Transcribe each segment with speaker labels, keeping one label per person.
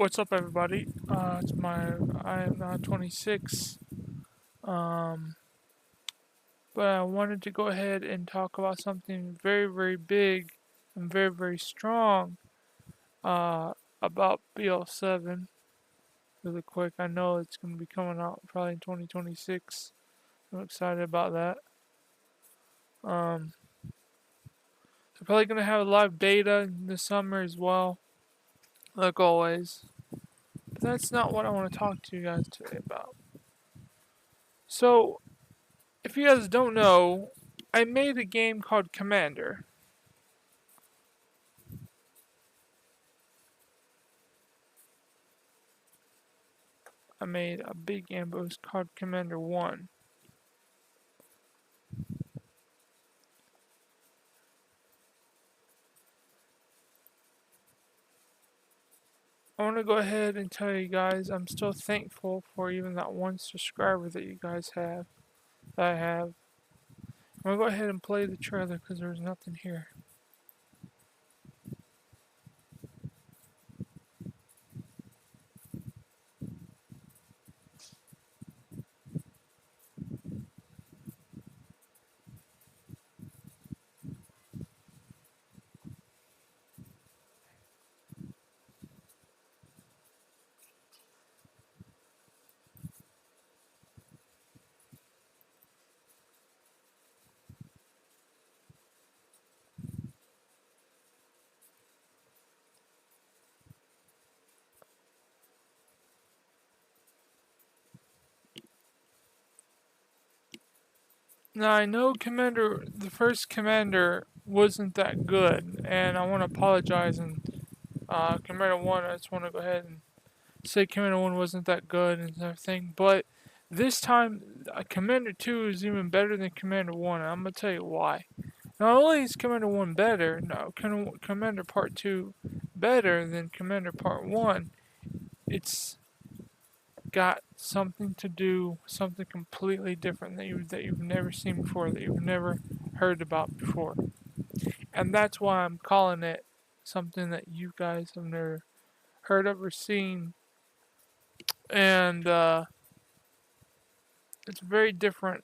Speaker 1: What's up, everybody? I'm now 26. Um, but I wanted to go ahead and talk about something very, very big and very, very strong. Uh, about BL7. Really quick. I know it's going to be coming out probably in 2026. I'm excited about that. Um, they're probably going to have a live beta in the summer as well, like always. But that's not what I want to talk to you guys today about. So, if you guys don't know, I made a game called Commander. I made a big game, but it was called Commander 1. I want to go ahead and tell you guys I'm still thankful for even that one subscriber that you guys have, that I have. I'm going to go ahead and play the trailer because there's nothing here. Now I know the first Commander wasn't that good, and I want to apologize. And Commander 1, I just want to go ahead and say Commander 1 wasn't that good and everything, but this time Commander 2 is even better than Commander 1, and I'm going to tell you why. Not only is Commander 1 better, no, Commander Part 2 better than Commander Part 1, it's got something to do, something completely different that you've never seen before, that you've never heard about before. And that's why I'm calling it something that you guys have never heard of or seen. And it's very different.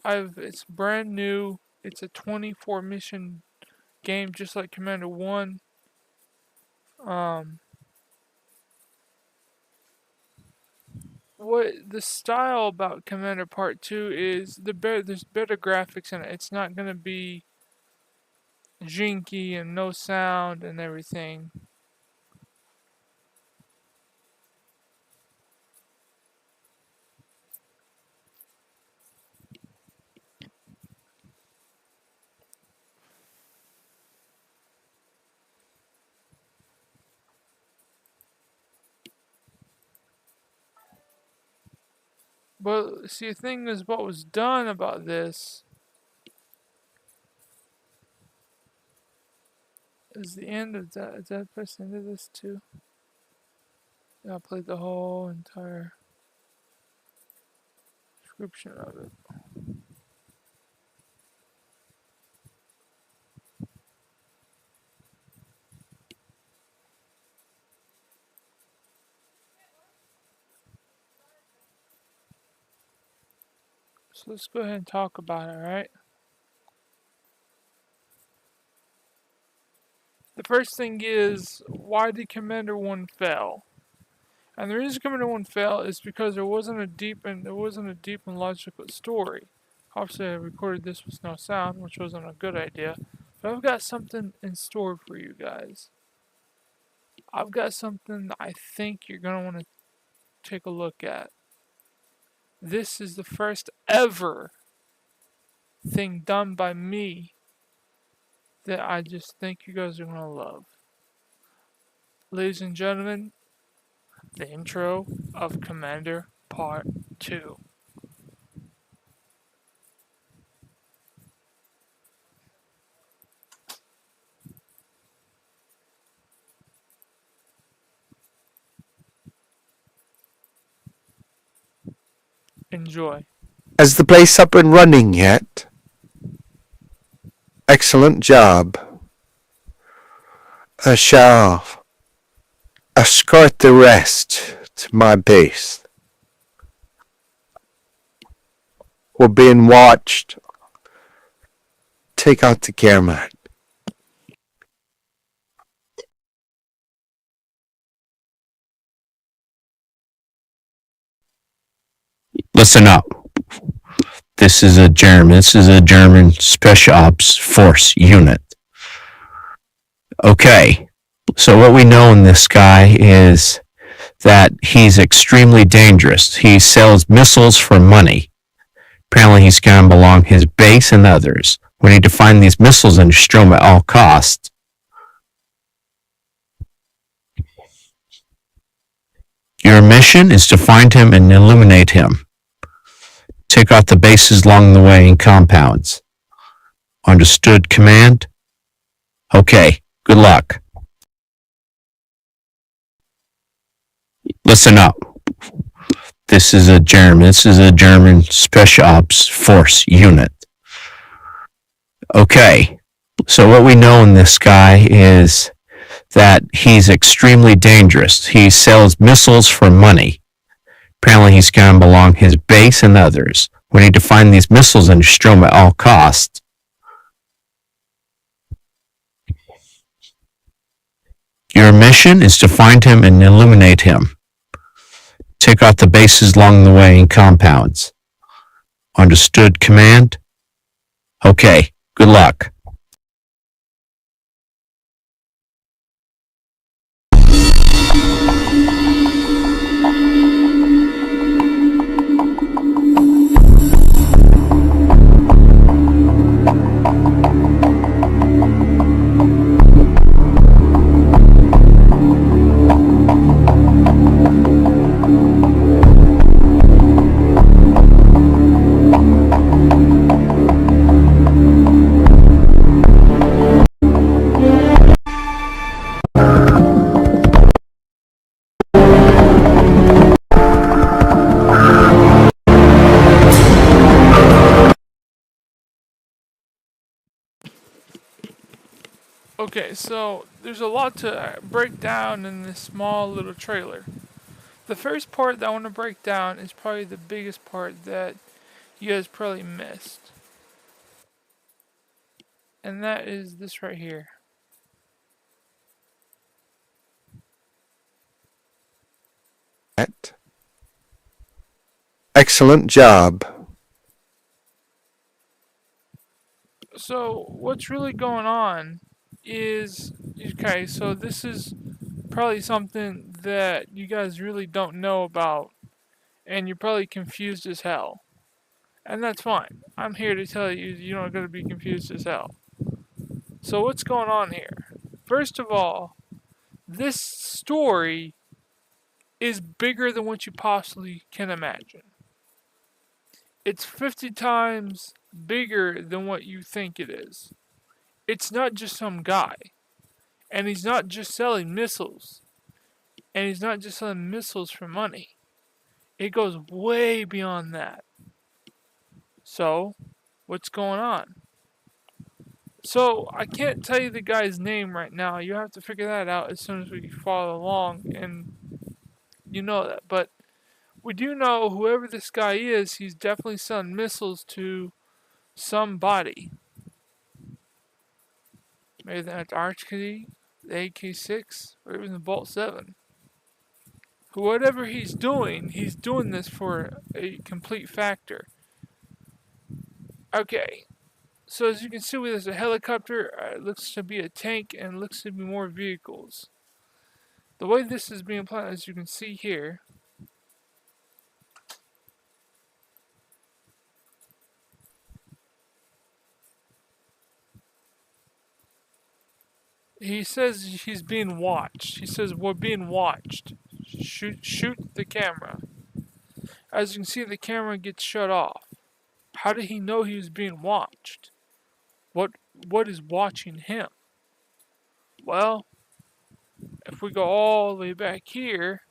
Speaker 1: It's brand new. It's a 24 mission game just like Commander 1. Um what the style about Commander Part 2 is there's better graphics in it. It's not going to be jinky and no sound and everything. But see, the thing is, what was done about this is the end of that. Is that the end of this too? Yeah, I played the whole entire description of it. So let's go ahead and talk about it, alright? The first thing is, why did Commander 1 fail? And the reason Commander 1 fail is because there wasn't a deep and logical story. Obviously, I recorded this with no sound, which wasn't a good idea. But I've got something in store for you guys. I've got something that I think you're gonna want to take a look at. This is the first ever thing done by me that I just think you guys are gonna love. Ladies and gentlemen, the intro of Commander Part 2. Enjoy.
Speaker 2: Has the place up and running yet? Excellent job. Shah. Escort the rest to my base. We're being watched. Take out the camera.
Speaker 3: Listen up. This is a German Special Ops Force unit. Okay, so what we know in this guy is that he's extremely dangerous. He sells missiles for money. Apparently he's scammed along his base and others. We need to find these missiles and destroy them at all costs. Your mission is to find him and eliminate him. Take out the bases along the way and compounds. Understood, Command? Okay, good luck. Listen up. This is a German Special Ops Force unit. Okay, so what we know in this guy is that he's extremely dangerous. He sells missiles for money. Apparently he's scammed along his base and others. We need to find these missiles and destroy them at all costs. Your mission is to find him and eliminate him. Take out the bases along the way and compounds. Understood, Command? Okay, good luck.
Speaker 1: Okay, so there's a lot to break down in this small little trailer. The first part that I want to break down is probably the biggest part that you guys probably missed. And that is this right here.
Speaker 2: Excellent job.
Speaker 1: So what's really going on is, okay, so this is probably something that you guys really don't know about, and you're probably confused as hell. And that's fine. I'm here to tell you you're not going to be confused as hell. So what's going on here? First of all, this story is bigger than what you possibly can imagine. It's 50 times bigger than what you think it is. It's not just some guy. And he's not just selling missiles. And he's not just selling missiles for money. It goes way beyond that. So, what's going on? So, I can't tell you the guy's name right now. You have to figure that out as soon as we follow along, and you know that. But we do know whoever this guy is, he's definitely selling missiles to somebody. Maybe that's Archie, the AK-6, or even the Bolt 7. Whatever he's doing this for a complete factor. Okay, so as you can see, there's a helicopter, it looks to be a tank, and looks to be more vehicles. The way this is being planned, as you can see here, he says he's being watched. He says we're being watched. Shoot the camera. As you can see, the camera gets shut off. How did he know he was being watched? What is watching him? Well, if we go all the way back here,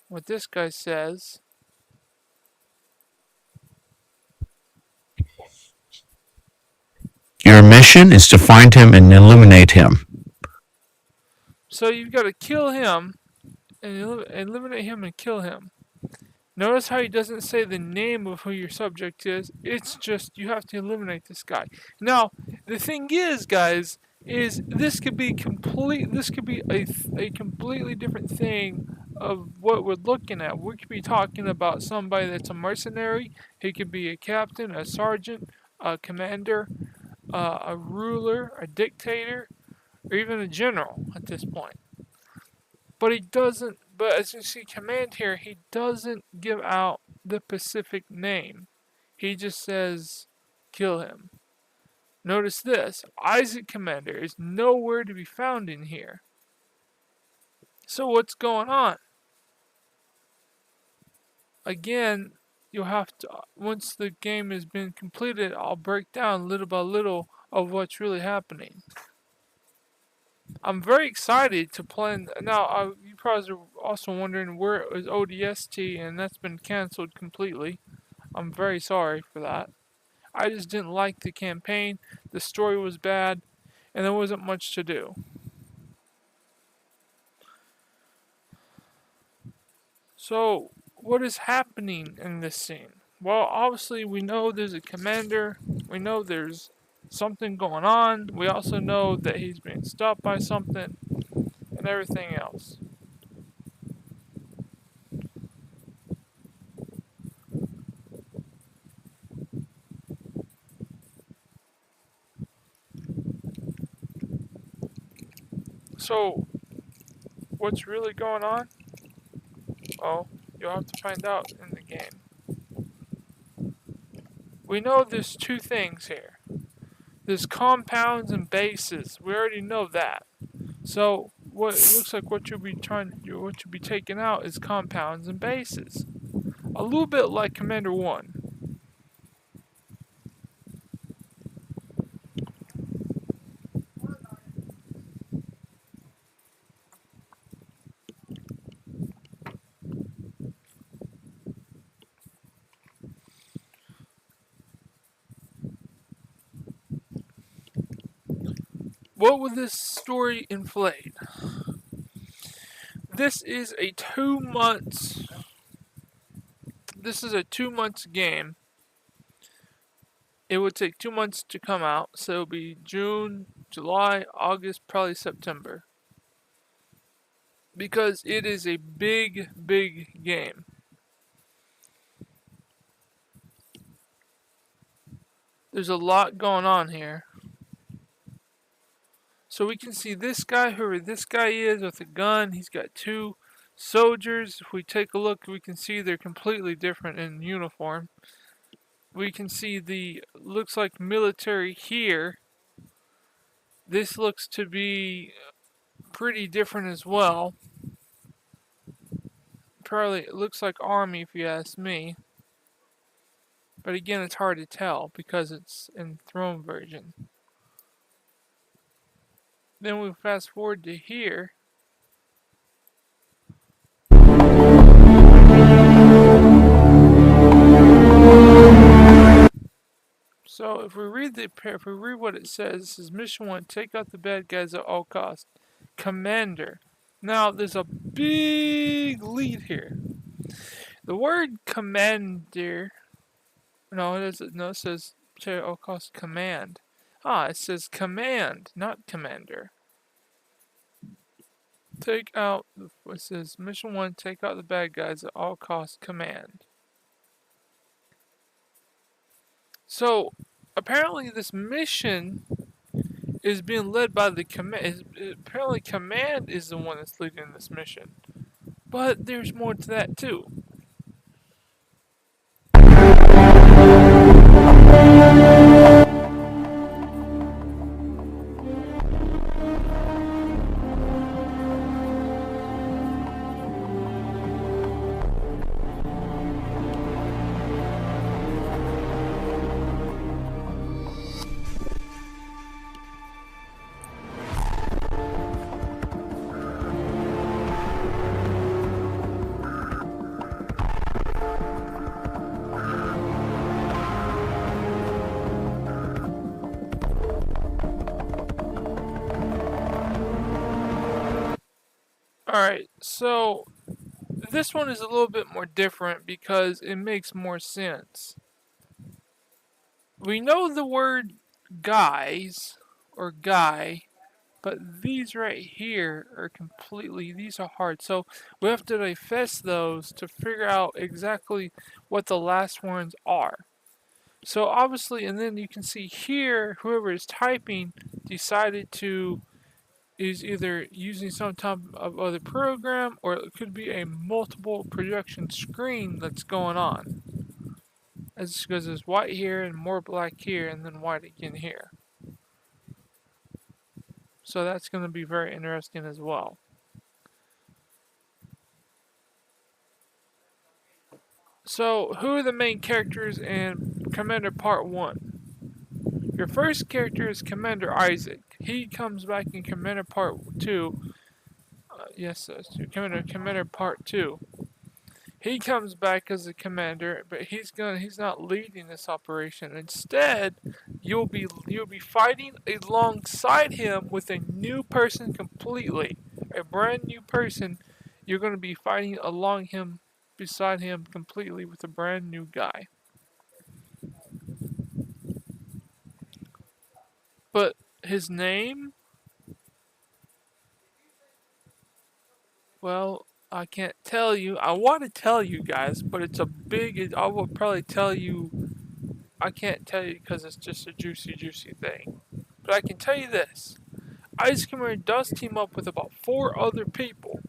Speaker 1: what this guy says,
Speaker 3: Your mission is to find him and eliminate him.
Speaker 1: So you've got to kill him and eliminate him and kill him. Notice how he doesn't say the name of who your subject is. It's just you have to eliminate this guy. Now, the thing is, guys, is this could be a completely different thing of what we're looking at. We could be talking about somebody that's a mercenary. He could be a captain, a sergeant, a commander, a ruler, a dictator, or even a general at this point. But he doesn't, but as you see command here, he doesn't give out the specific name. He just says, kill him. Notice this, Isaac Commander is nowhere to be found in here. So what's going on? Again, you'll have to, once the game has been completed, I'll break down little by little of what's really happening. I'm very excited to play. Now, you probably are also wondering where is ODST, and that's been canceled completely. I'm very sorry for that. I just didn't like the campaign. The story was bad, and there wasn't much to do. So, what is happening in this scene? Well, obviously, we know there's a commander. We know there's something going on. We also know that he's being stopped by something and everything else. So, what's really going on? Well, you'll have to find out in the game. We know there's two things here. There's compounds and bases. We already know that. So what it looks like what you'll be taking out is compounds and bases. A little bit like Commander 1. What would this story inflate? This is a 2 months. This is a 2 months game. It would take 2 months to come out, so it'll be June, July, August, probably September. Because it is a big, big game. There's a lot going on here. So we can see this guy, whoever this guy is, with a gun. He's got 2 soldiers. If we take a look, we can see they're completely different in uniform. We can see looks like military here. This looks to be pretty different as well. Probably it looks like army if you ask me. But again, it's hard to tell because it's in throne version. Then we fast forward to here. So if we read what it says, it says mission 1, take out the bad guys at all costs. Commander. Now there's a big lead here. The word commander, it says take out all costs command. It says command, not commander. It says mission 1, take out the bad guys at all costs command. So, apparently this mission is being led by the command. Apparently command is the one that's leading this mission. But there's more to that too. Alright, so this one is a little bit more different because it makes more sense. We know the word guys or guy, but these right here are these are hard. So we have to digest those to figure out exactly what the last ones are. So obviously, and then you can see here, whoever is typing decided to is either using some type of other program, or it could be a multiple projection screen that's going on. That's because there's white here and more black here and then white again here. So that's going to be very interesting as well. So who are the main characters in Commander Part 1? Your first character is Commander Isaac. He comes back in Commander Part 2. Commander Part 2. He comes back as a commander, but he's not leading this operation. Instead, you'll be fighting alongside him with a new person completely. A brand new person. You're going to be fighting beside him completely with a brand new guy. But his name? Well, I can't tell you. I want to tell you guys, but I will probably tell you. I can't tell you because it's just a juicy thing. But I can tell you this. Ice Commander does team up with about 4 other people.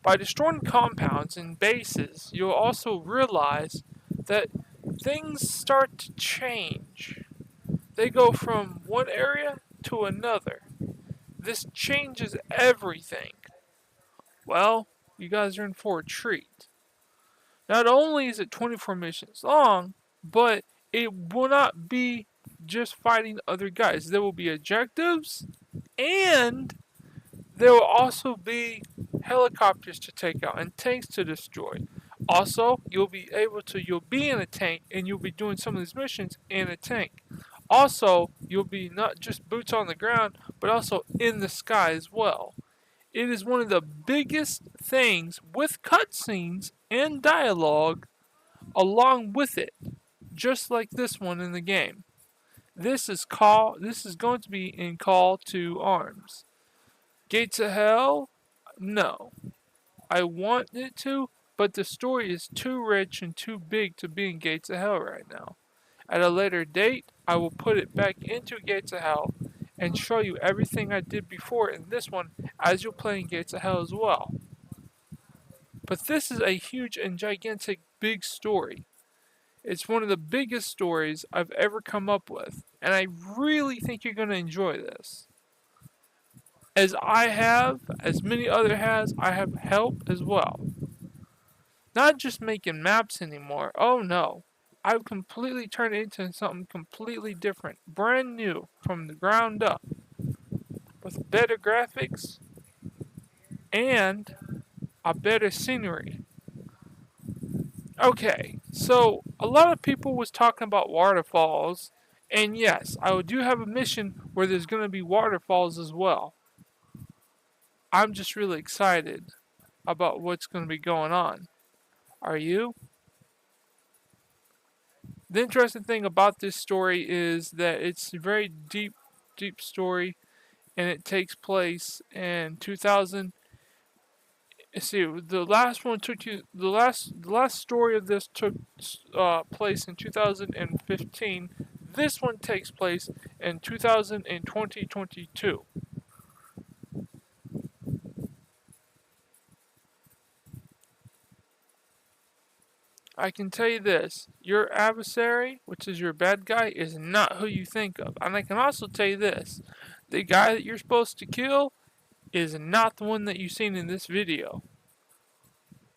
Speaker 1: By destroying compounds and bases, you'll also realize that things start to change. They go from one area to another. This changes everything. Well, you guys are in for a treat. Not only is it 24 missions long, but it will not be just fighting other guys. There will be objectives, and there will also be helicopters to take out and tanks to destroy. Also, you'll be in a tank, and you'll be doing some of these missions in a tank. Also, you'll be not just boots on the ground, but also in the sky as well. It is one of the biggest things with cutscenes and dialogue along with it, just like this one in the game. This is going to be in Call to Arms. Gates of Hell? No. I want it to, but the story is too rich and too big to be in Gates of Hell right now. At a later date, I will put it back into Gates of Hell and show you everything I did before in this one as you're playing Gates of Hell as well. But this is a huge and gigantic big story. It's one of the biggest stories I've ever come up with, and I really think you're going to enjoy this. As many other has, I have help as well. Not just making maps anymore, oh no. I've completely turned it into something completely different, brand new, from the ground up, with better graphics and a better scenery. Okay, so a lot of people was talking about waterfalls, and yes, I do have a mission where there's going to be waterfalls as well. I'm just really excited about what's going to be going on. Are you? The interesting thing about this story is that it's a very deep story, and it takes place in 2000. See, the last story of this took place in 2015. This one takes place in 2022. I can tell you this, your adversary, which is your bad guy, is not who you think of. And I can also tell you this, the guy that you're supposed to kill is not the one that you've seen in this video.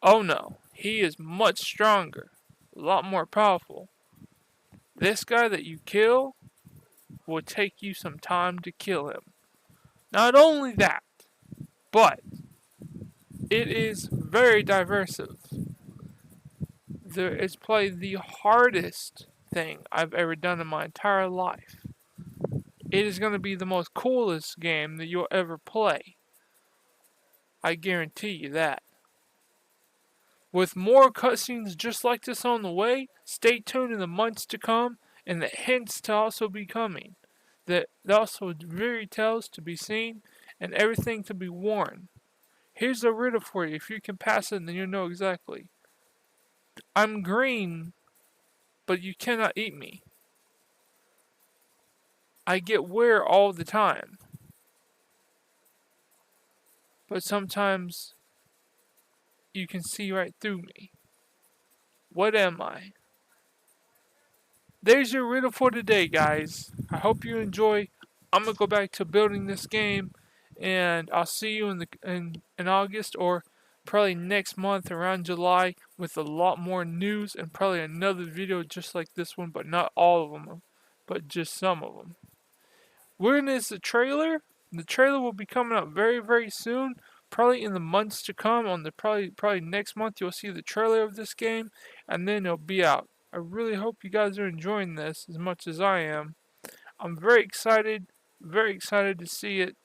Speaker 1: Oh no, he is much stronger, a lot more powerful. This guy that you kill will take you some time to kill him. Not only that, but it is very diversive. It's probably the hardest thing I've ever done in my entire life. It is going to be the most coolest game that you'll ever play. I guarantee you that. With more cutscenes just like this on the way, stay tuned in the months to come, and the hints to also be coming. The also very tales to be seen, and everything to be worn. Here's a riddle for you. If you can pass it, then you'll know exactly. I'm green, but you cannot eat me. I get wear all the time, but sometimes you can see right through me. What am I? There's your riddle for today, guys. I hope you enjoy. I'm gonna go back to building this game, and I'll see you in August or probably next month around July with a lot more news and probably another video just like this one, but not all of them, but just some of them. When is the trailer? The trailer will be coming out very, very soon. Probably in the months to come. On the probably next month, you'll see the trailer of this game, and then it'll be out. I really hope you guys are enjoying this as much as I am. I'm very excited to see it.